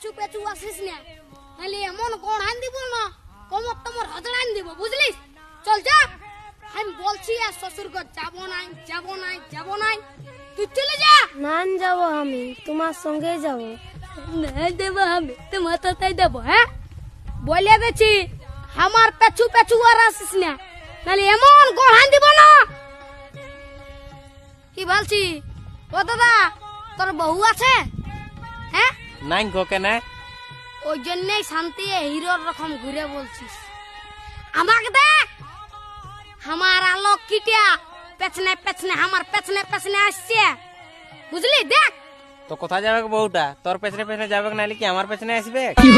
পেছু পেছু আসিস না, নাহলে এমন গড়ান দিব না, কোমর তোমার হজড়ান দিব, বুঝলিস? চল যা, আমি বলছি আর শ্বশুর ঘর যাবো নাই, যাবো নাই, যাবো নাই, তুই চলে যা। না যাবো, আমি তোমার সঙ্গে যাবো। না দেবো আমি, তোমার তাই দেবো। হ্যাঁ বলে দিচ্ছি, আমার পেছু পেছু আর আসিস না, নাহলে এমন গড়ান দিব না। কি বলছি? ও দাদা, তোর বউ আছে? হ্যাঁ নাই গো কেন? ওই জন্যই শান্তি হিরোর রকম ঘুরে বলছিস। আমাকে দেখ, আমার আলোক কিটিয়া পেছনে পেছনে, আমার পেছনে পেছনে আসছে, বুঝলি? দেখ তো কোথায় যাবে বউটা? তোর পেছনে পেছনে যাবে নাহলে কি আমার পেছনে আসবে? এই,